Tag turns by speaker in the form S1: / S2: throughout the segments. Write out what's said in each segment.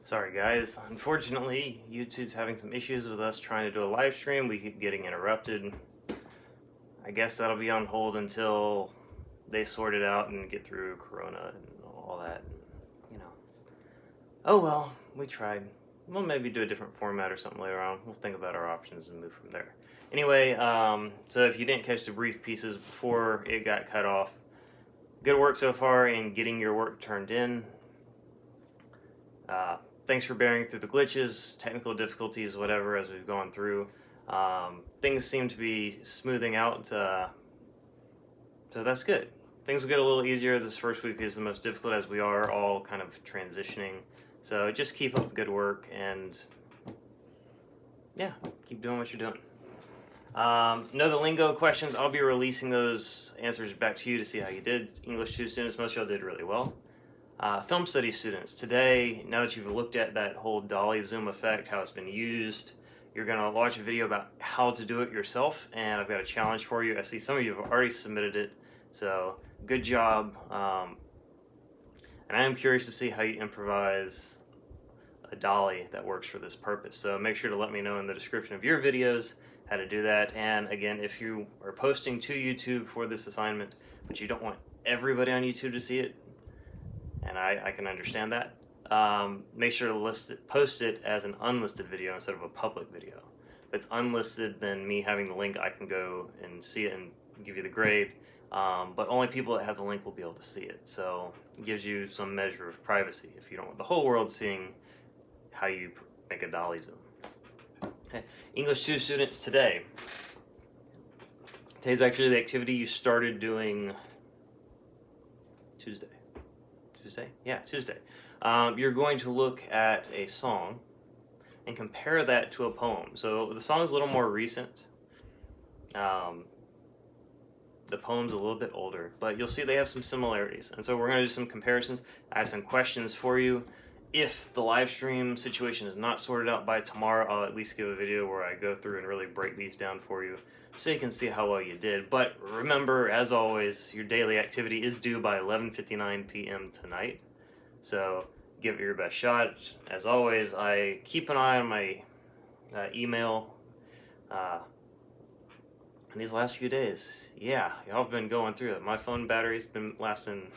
S1: Sorry guys, unfortunately YouTube's having some issues with us trying to do a live stream. We keep getting interrupted. I guess that'll be on hold until they sort it out and get through Corona and all that. You know. Oh well, we tried. We'll maybe do a different format or something later on. We'll think about our options and move from there. Anyway, so if you didn't catch the brief pieces before it got cut off, good work so far in getting your work turned in. Thanks for bearing through the glitches, technical difficulties, whatever, as we've gone through. Things seem to be smoothing out, so that's good. Things will get a little easier. This first week is the most difficult as we are all kind of transitioning. So just keep up the good work and yeah, keep doing what you're doing. Know the lingo questions. I'll be releasing those answers back to you to see how you did. English 2 students, most of y'all did really well. Film study students, today, now that you've looked at that whole dolly zoom effect, how it's been used, you're going to watch a video about how to do it yourself, and I've got a challenge for you. I see some of you have already submitted it, so good job. And I am curious to see how you improvise a dolly that works for this purpose. So make sure to let me know in the description of your videos how to do that. And again, if you are posting to YouTube for this assignment, but you don't want everybody on YouTube to see it, and I can understand that, make sure to post it as an unlisted video instead of a public video. If it's unlisted, then me having the link, I can go and see it and give you the grade, but only people that have the link will be able to see it. So it gives you some measure of privacy if you don't want the whole world seeing how you make a dolly zoom. Okay. English 2 students today. Today's actually the activity you started doing Tuesday. Yeah, Tuesday. You're going to look at a song and compare that to a poem. So the song is a little more recent. The poem's a little bit older, but you'll see they have some similarities. And so we're going to do some comparisons. I have some questions for you. If the live stream situation is not sorted out by tomorrow, I'll at least give a video where I go through and really break these down for you so you can see how well you did. But remember, as always, your daily activity is due by 11:59 p.m. tonight. So give it your best shot. As always, I keep an eye on my email. And these last few days, yeah, y'all have been going through it. My phone battery's been lasting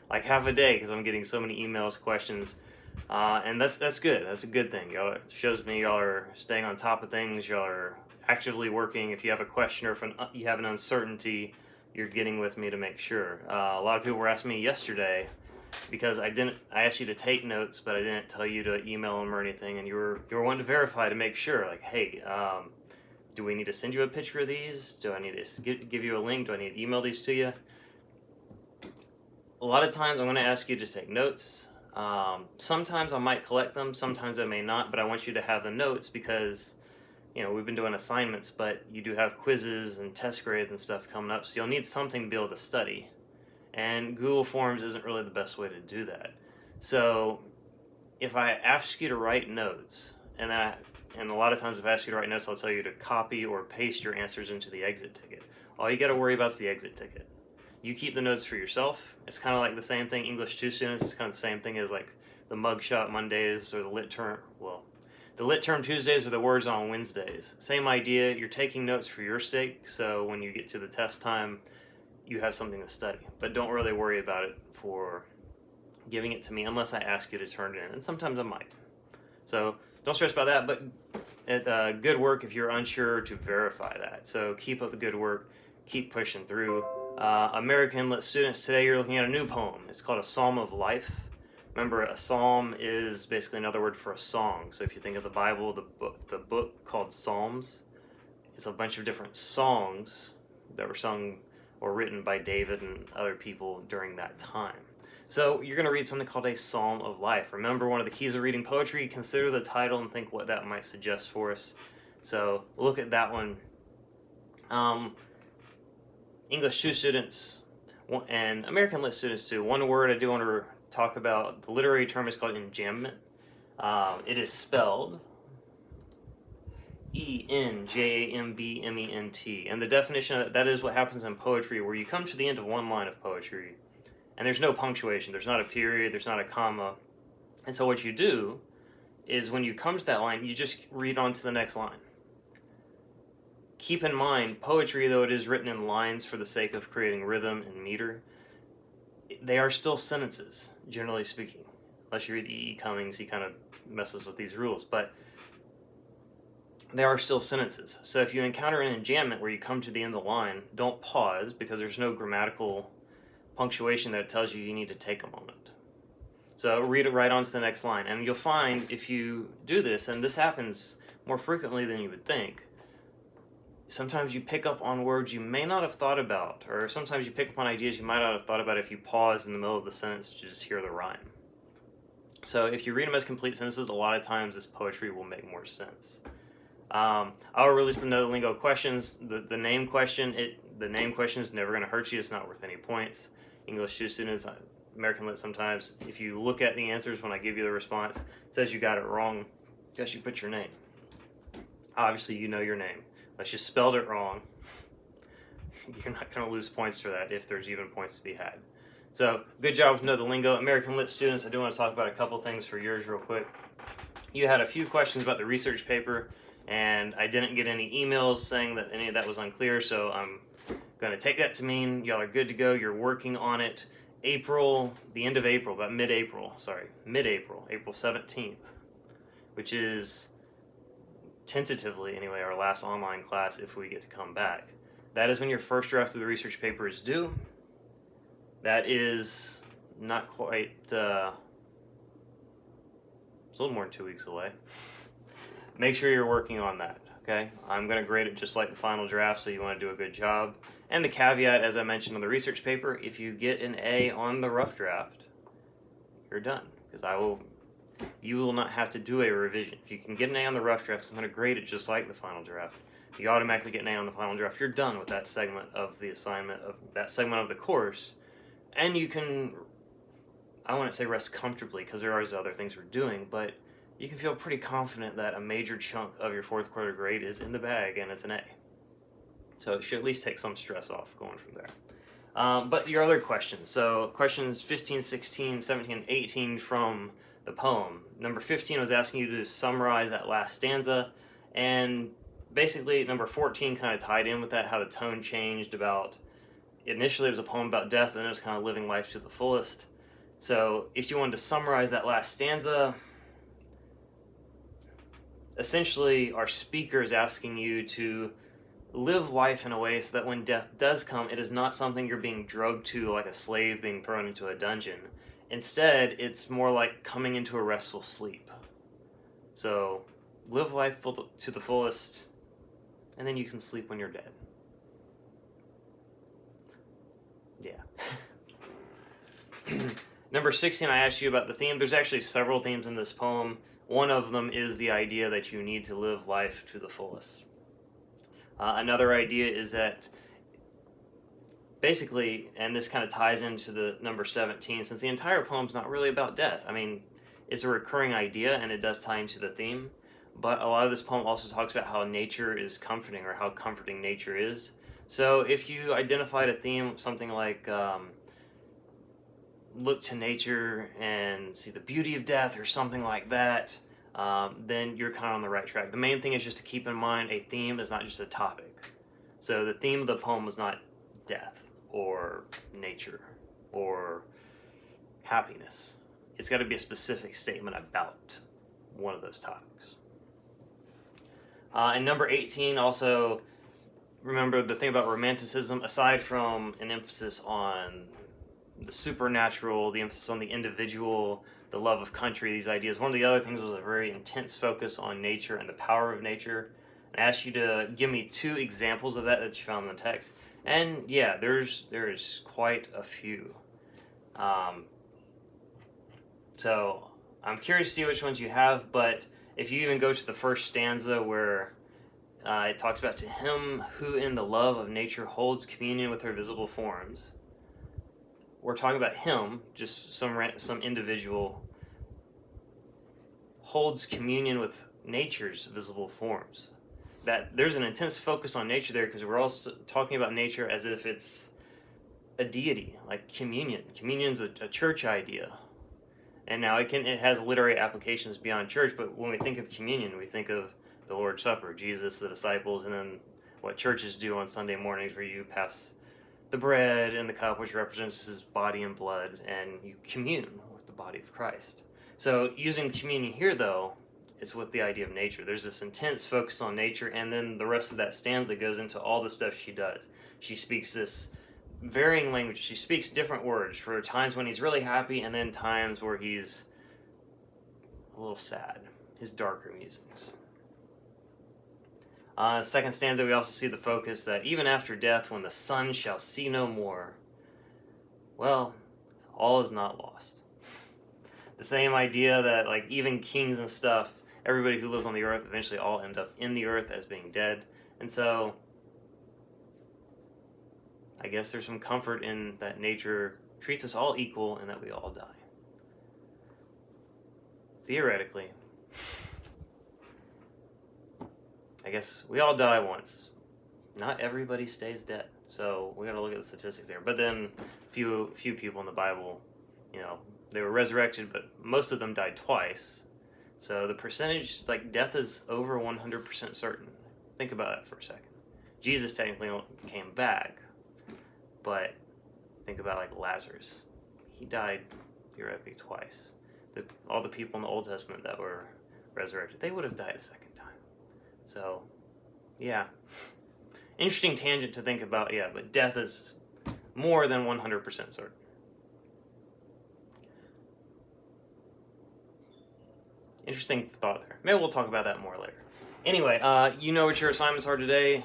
S1: like half a day because I'm getting so many emails, questions. And that's good. That's a good thing. Y'all, it shows me y'all are staying on top of things. Y'all are actively working. If you have a question or if you have an uncertainty, you're getting with me to make sure. A lot of people were asking me yesterday because I asked you to take notes, but I didn't tell you to email them or anything, and you were wanting to verify to make sure. Like, hey, do we need to send you a picture of these? Do I need to give you a link? Do I need to email these to you? A lot of times I'm going to ask you to take notes. Sometimes I might collect them, sometimes I may not, but I want you to have the notes because, you know, we've been doing assignments, but you do have quizzes and test grades and stuff coming up, so you'll need something to be able to study. And Google Forms isn't really the best way to do that. So if I ask you to write notes, and a lot of times if I ask you to write notes, I'll tell you to copy or paste your answers into the exit ticket. All you got to worry about is the exit ticket. You keep the notes for yourself. It's kind of like the same thing, English 2 students, it's kind of the same thing as like the mugshot Mondays or the lit term, the lit term Tuesdays or the words on Wednesdays. Same idea, you're taking notes for your sake, so when you get to the test time, you have something to study. But don't really worry about it for giving it to me unless I ask you to turn it in, and sometimes I might. So don't stress about that, but good work if you're unsure to verify that. So keep up the good work, keep pushing through. American Lit students, today you're looking at a new poem. It's called A Psalm of Life. Remember, a psalm is basically another word for a song. So if you think of the Bible, the book called Psalms, it's a bunch of different songs that were sung or written by David and other people during that time. So you're going to read something called A Psalm of Life. Remember, one of the keys of reading poetry, consider the title and think what that might suggest for us. So look at that one. English 2 students and American Lit students too. One word I do want to talk about, the literary term is called enjambment. It is spelled E-N-J-A-M-B-M-E-N-T. And the definition of that is what happens in poetry where you come to the end of one line of poetry and there's no punctuation, there's not a period, there's not a comma. And so what you do is when you come to that line, you just read on to the next line. Keep in mind, poetry, though it is written in lines for the sake of creating rhythm and meter, they are still sentences, generally speaking. Unless you read E.E. Cummings, he kind of messes with these rules. But they are still sentences. So if you encounter an enjambment where you come to the end of the line, don't pause, because there's no grammatical punctuation that tells you need to take a moment. So read it right on to the next line. And you'll find if you do this, and this happens more frequently than you would think, sometimes you pick up on words you may not have thought about, or sometimes you pick up on ideas you might not have thought about if you pause in the middle of the sentence to just hear the rhyme. So if you read them as complete sentences, a lot of times this poetry will make more sense. I'll release the Know the Lingo questions. The name question, the name question is never going to hurt you. It's not worth any points. English 2 students, American Lit sometimes, if you look at the answers when I give you the response, it says you got it wrong, because you put your name. Obviously you know your name. Unless you spelled it wrong, you're not going to lose points for that if there's even points to be had. So, good job with Know the Lingo. American Lit students, I do want to talk about a couple things for yours real quick. You had a few questions about the research paper, and I didn't get any emails saying that any of that was unclear, so I'm going to take that to mean y'all are good to go. You're working on it. The end of April, about mid-April, April 17th, which is tentatively, anyway, our last online class if we get to come back. That is when your first draft of the research paper is due. That is not quite, it's a little more than 2 weeks away. Make sure you're working on that, okay? I'm going to grade it just like the final draft, so you want to do a good job. And the caveat, as I mentioned on the research paper, if you get an A on the rough draft, you're done, because you will not have to do a revision. If you can get an A on the rough draft, I'm going to grade it just like the final draft. You automatically get an A on the final draft. You're done with that segment of the assignment, of that segment of the course. And you can, I wouldn't say rest comfortably, because there are other things we're doing, but you can feel pretty confident that a major chunk of your fourth quarter grade is in the bag and it's an A. So it should at least take some stress off going from there. But your other questions. So questions 15, 16, 17, and 18 from the poem. Number 15 was asking you to summarize that last stanza, and basically number 14 kind of tied in with that, how the tone changed about, initially it was a poem about death, and then it was kind of living life to the fullest. So if you wanted to summarize that last stanza, essentially our speaker is asking you to live life in a way so that when death does come, it is not something you're being drugged to like a slave being thrown into a dungeon. Instead, it's more like coming into a restful sleep. So, live life to the fullest, and then you can sleep when you're dead. Yeah. Number 16, I asked you about the theme. There's actually several themes in this poem. One of them is the idea that you need to live life to the fullest. Another idea is that basically, and this kind of ties into the number 17, since the entire poem's not really about death. I mean, it's a recurring idea, and it does tie into the theme, but a lot of this poem also talks about how nature is comforting, or how comforting nature is. So if you identified a theme, something like look to nature and see the beauty of death, or something like that, then you're kind of on the right track. The main thing is just to keep in mind a theme is not just a topic. So the theme of the poem is not death, or nature, or happiness. It's got to be a specific statement about one of those topics. And number 18, also remember the thing about romanticism, aside from an emphasis on the supernatural, the emphasis on the individual, the love of country, these ideas, one of the other things was a very intense focus on nature and the power of nature. I asked you to give me 2 examples of that you found in the text. And yeah, there's quite a few. So I'm curious to see which ones you have, but if you even go to the first stanza where it talks about to him who in the love of nature holds communion with her visible forms, we're talking about him, just some individual, holds communion with nature's visible forms. That there's an intense focus on nature there, because we're also talking about nature as if it's a deity, like communion. Communion's a church idea. And now it has literary applications beyond church, but when we think of communion, we think of the Lord's Supper, Jesus, the disciples, and then what churches do on Sunday mornings where you pass the bread and the cup, which represents his body and blood, and you commune with the body of Christ. So using communion here, though, it's with the idea of nature. There's this intense focus on nature, and then the rest of that stanza goes into all the stuff she does. She speaks this varying language. She speaks different words for times when he's really happy, and then times where he's a little sad, his darker musings. Second stanza, we also see the focus that even after death, when the sun shall see no more, well, all is not lost. The same idea that, like, even kings and stuff, everybody who lives on the earth eventually all end up in the earth as being dead. And so I guess there's some comfort in that nature treats us all equal and that we all die. Theoretically, I guess we all die once. Not everybody stays dead. So we got to look at the statistics there. But then few people in the Bible, they were resurrected, but most of them died twice. So the percentage, like, death is over 100% certain. Think about that for a second. Jesus technically came back, but think about, like, Lazarus. He died theoretically twice. All the people in the Old Testament that were resurrected, they would have died a second time. So, yeah. Interesting tangent to think about, yeah, but death is more than 100% certain. Interesting thought there. Maybe we'll talk about that more later. Anyway, you know what your assignments are today.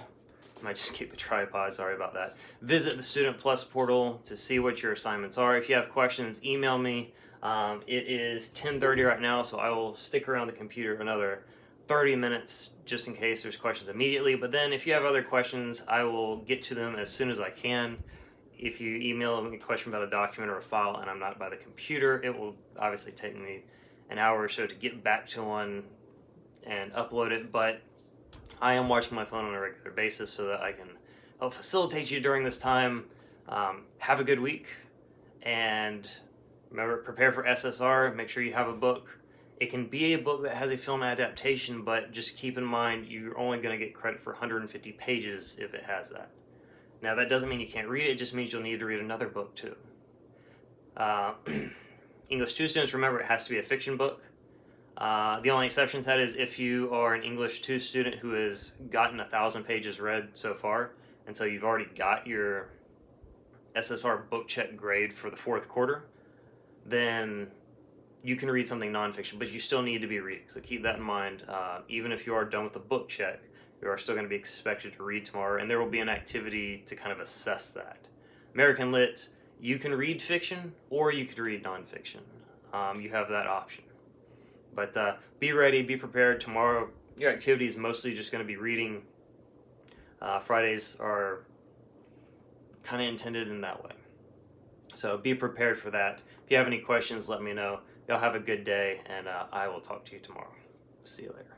S1: I might just keep a tripod, sorry about that. Visit the Student Plus portal to see what your assignments are. If you have questions, email me. It is 10:30 right now, so I will stick around the computer another 30 minutes just in case there's questions immediately. But then if you have other questions, I will get to them as soon as I can. If you email me a question about a document or a file and I'm not by the computer, it will obviously take me an hour or so to get back to one and upload it, but I am watching my phone on a regular basis so that I can help facilitate you during this time. Have a good week, and remember, prepare for SSR. Make sure you have a book. It can be a book that has a film adaptation, but just keep in mind you're only going to get credit for 150 pages if it has that. Now, that doesn't mean you can't read it. It just means you'll need to read another book too. English 2 students, remember, it has to be a fiction book. The only exception to that is if you are an English 2 student who has gotten 1,000 pages read so far, and so you've already got your SSR book check grade for the 4th quarter, then you can read something nonfiction, but you still need to be reading. So keep that in mind. Even if you are done with the book check, you are still going to be expected to read tomorrow, and there will be an activity to kind of assess that. American Lit, you can read fiction or you could read nonfiction. You have that option. But be ready, be prepared. Tomorrow, your activity is mostly just going to be reading. Fridays are kind of intended in that way. So be prepared for that. If you have any questions, let me know. Y'all have a good day, and I will talk to you tomorrow. See you later.